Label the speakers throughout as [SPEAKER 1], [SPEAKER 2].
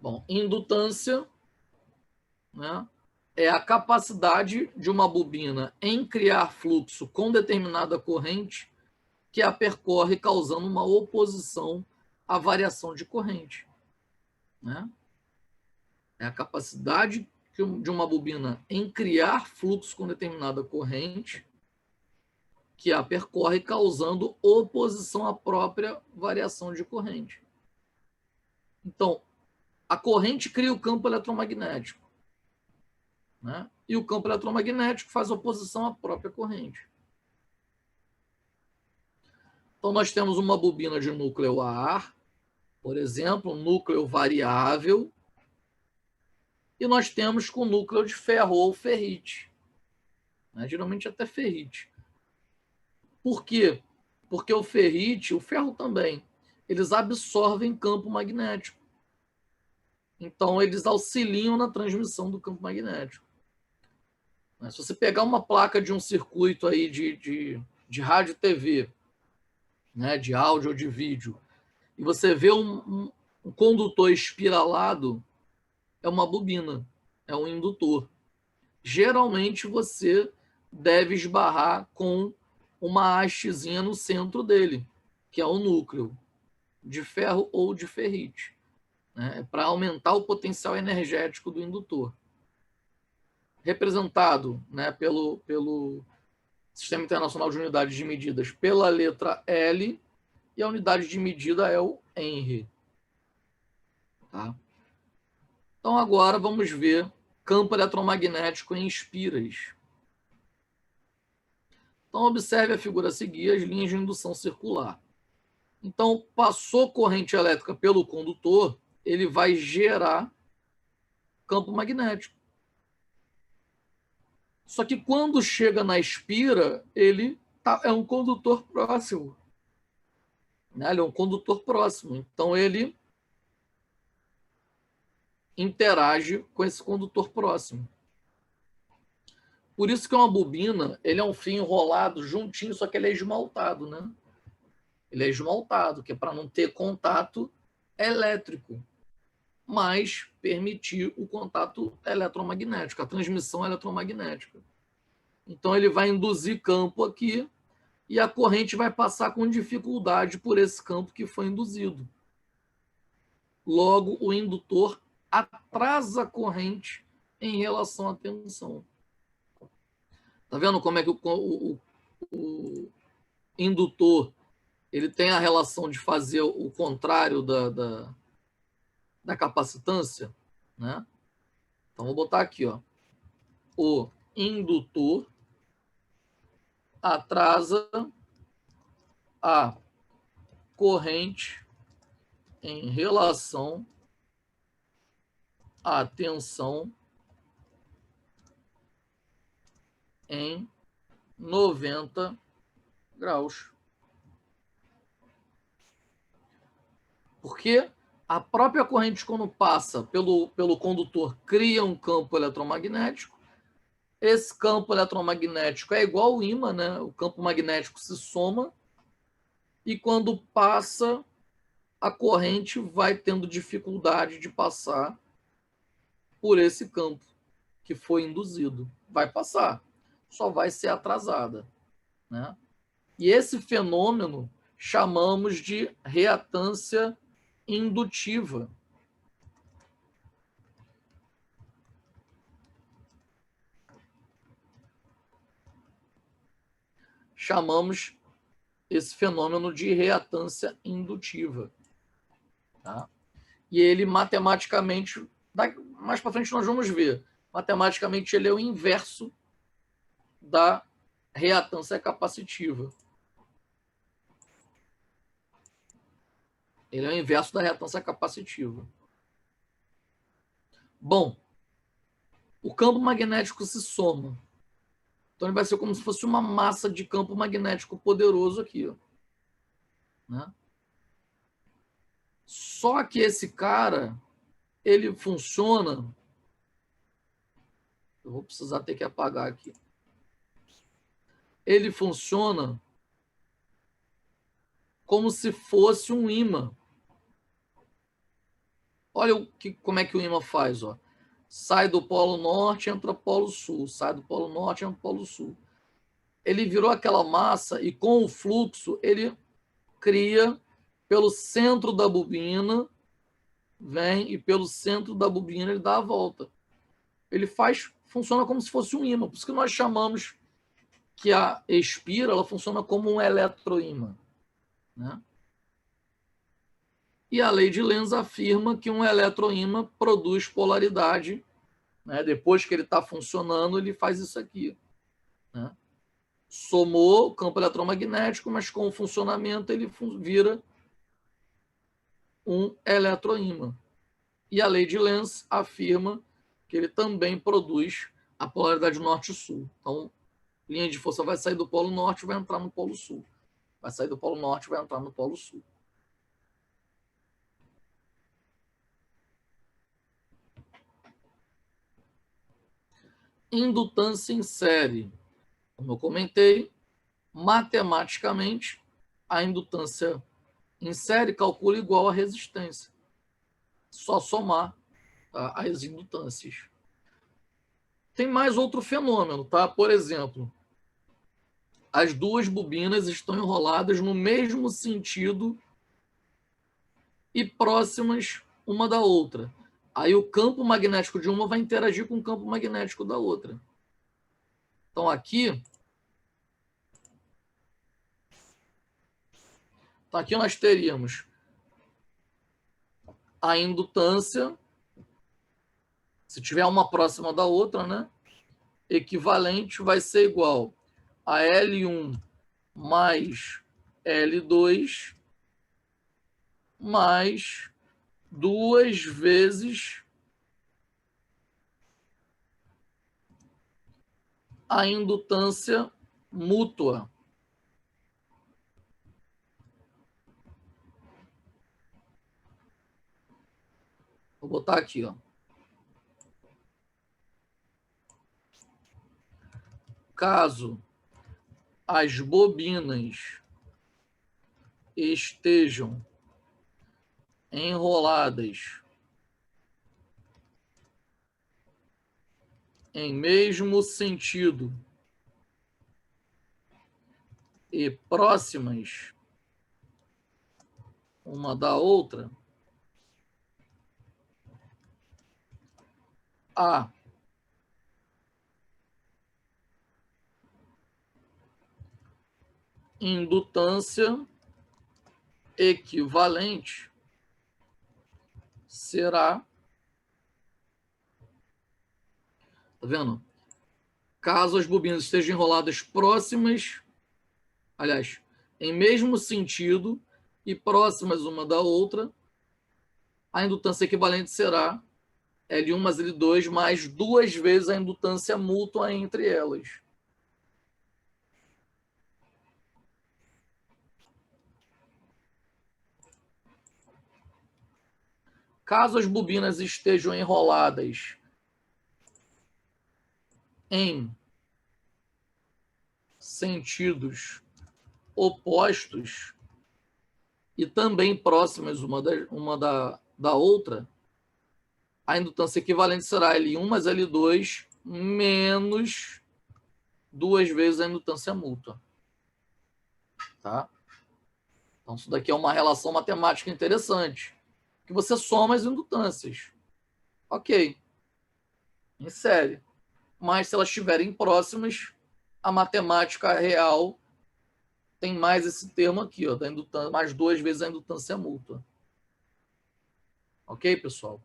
[SPEAKER 1] Bom, indutância, né, é a capacidade de uma bobina em criar fluxo com determinada corrente que a percorre, causando uma oposição à variação de corrente. Né? É a capacidade de uma bobina em criar fluxo com determinada corrente que a percorre, causando oposição à própria variação de corrente. Então, a corrente cria o campo eletromagnético, né? E o campo eletromagnético faz oposição à própria corrente. Então, nós temos uma bobina de núcleo A, por exemplo, um núcleo variável, e nós temos com núcleo de ferro ou ferrite, né? Geralmente até ferrite. Por quê? Porque o ferrite, o ferro também, eles absorvem campo magnético. Então, eles auxiliam na transmissão do campo magnético. Se você pegar uma placa de um circuito aí de rádio e TV, né, de áudio ou de vídeo, e você vê um condutor espiralado, é uma bobina, é um indutor. Geralmente você deve esbarrar com uma hastezinha no centro dele, que é o núcleo de ferro ou de ferrite, né, para aumentar o potencial energético do indutor. Representado, né, pelo Sistema Internacional de Unidades de Medidas pela letra L, e a unidade de medida é o Henry. Tá? Então, agora vamos ver campo eletromagnético em espiras. Então, observe a figura a seguir, as linhas de indução circular. Então, passou corrente elétrica pelo condutor, ele vai gerar campo magnético. Só que quando chega na espira, ele é um condutor próximo. Né? Ele é um condutor próximo. Então, ele interage com esse condutor próximo. Por isso que uma bobina, ele é um fio enrolado juntinho, só que ele é esmaltado, né? Ele é esmaltado, que é para não ter contato elétrico, mas permitir o contato eletromagnético, a transmissão eletromagnética. Então ele vai induzir campo aqui e a corrente vai passar com dificuldade por esse campo que foi induzido. Logo, o indutor atrasa a corrente em relação à tensão. Tá vendo como é que o indutor ele tem a relação de fazer o contrário da capacitância? Né? Então, vou botar aqui, ó. O indutor atrasa a corrente em relação à tensão em 90 graus. Porque a própria corrente, quando passa pelo condutor, cria um campo eletromagnético. Esse campo eletromagnético é igual ao ímã, né? O campo magnético se soma e quando passa, a corrente vai tendo dificuldade de passar por esse campo que foi induzido. Vai passar, só vai ser atrasada. Né? E esse fenômeno chamamos de reatância indutiva. Chamamos esse fenômeno de reatância indutiva. Tá? E ele matematicamente, mais para frente nós vamos ver, matematicamente ele é o inverso da reatância capacitiva. Ele é o inverso da reatância capacitiva. Bom, o campo magnético se soma. Então ele vai ser como se fosse uma massa de campo magnético poderoso aqui. Ó. Né? Só que esse cara, ele funciona... Eu vou precisar ter que apagar aqui. Ele funciona como se fosse um ímã. Olha como é que o ímã faz, ó. Sai do polo norte, entra pro polo sul. Sai do polo norte, entra pro polo sul. Ele virou aquela massa e com o fluxo ele cria pelo centro da bobina, vem e pelo centro da bobina ele dá a volta. Ele funciona como se fosse um ímã. Por isso que nós chamamos que a espira ela funciona como um eletroímã, né? E a lei de Lenz afirma que um eletroímã produz polaridade, né? Depois que ele está funcionando, ele faz isso aqui, né? Somou o campo eletromagnético, mas com o funcionamento ele vira um eletroímã. E a lei de Lenz afirma que ele também produz a polaridade norte-sul. Então, linha de força vai sair do polo norte e vai entrar no polo sul. Vai sair do polo norte e vai entrar no polo sul. Indutância em série. Como eu comentei, matematicamente, a indutância em série calcula igual a resistência. Só somar, tá, as indutâncias. Tem mais outro fenômeno, tá? Por exemplo, as duas bobinas estão enroladas no mesmo sentido e próximas uma da outra. Aí o campo magnético de uma vai interagir com o campo magnético da outra. Então aqui nós teríamos a indutância, se tiver uma próxima da outra, né? Equivalente vai ser igual a L1 mais L2 mais 2 vezes a indutância mútua. Vou botar aqui, ó. Caso as bobinas estejam enroladas em mesmo sentido e próximas uma da outra, a indutância equivalente será, tá vendo? Caso as bobinas estejam enroladas próximas, aliás, em mesmo sentido e próximas uma da outra, a indutância equivalente será L1 mais L2 mais 2 vezes a indutância mútua entre elas. Caso as bobinas estejam enroladas em sentidos opostos e também próximas uma da outra, a indutância equivalente será L1 mais L2 menos 2 vezes a indutância mútua. Tá? Então, isso daqui é uma relação matemática interessante, que você soma as indutâncias. Ok. Em série. Mas se elas estiverem próximas, a matemática real tem mais esse termo aqui, ó, da indutância, mais 2 vezes a indutância mútua. Ok, pessoal?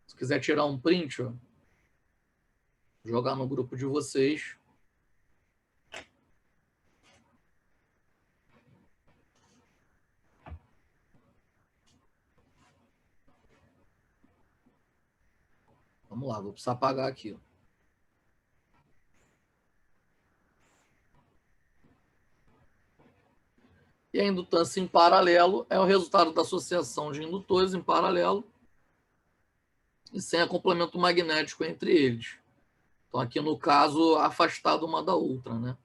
[SPEAKER 1] Se quiser tirar um print, ó, jogar no grupo de vocês. Vamos lá, vou precisar apagar aqui. Ó. E a indutância em paralelo é o resultado da associação de indutores em paralelo e sem a complemento magnético entre eles. Então, aqui no caso, afastado uma da outra, né?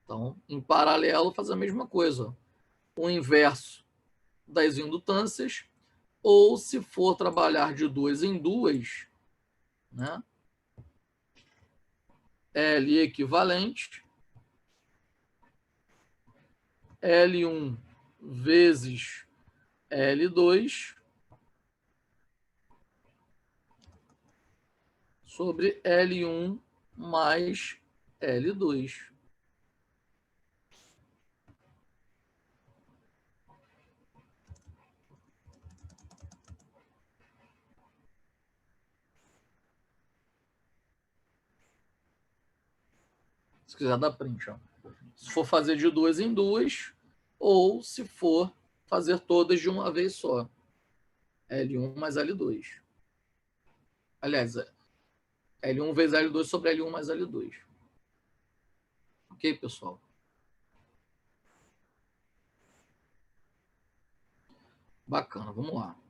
[SPEAKER 1] Então, em paralelo, faz a mesma coisa. Ó. O inverso das indutâncias, ou se for trabalhar de duas em duas, né? L equivalente, L1 vezes L2 sobre L1 mais L2. Se quiser dar print, ó. Se for fazer de duas em duas, ou se for fazer todas de uma vez só. L1 mais L2. Aliás, L1 vezes L2 sobre L1 mais L2. Ok, pessoal? Bacana, vamos lá.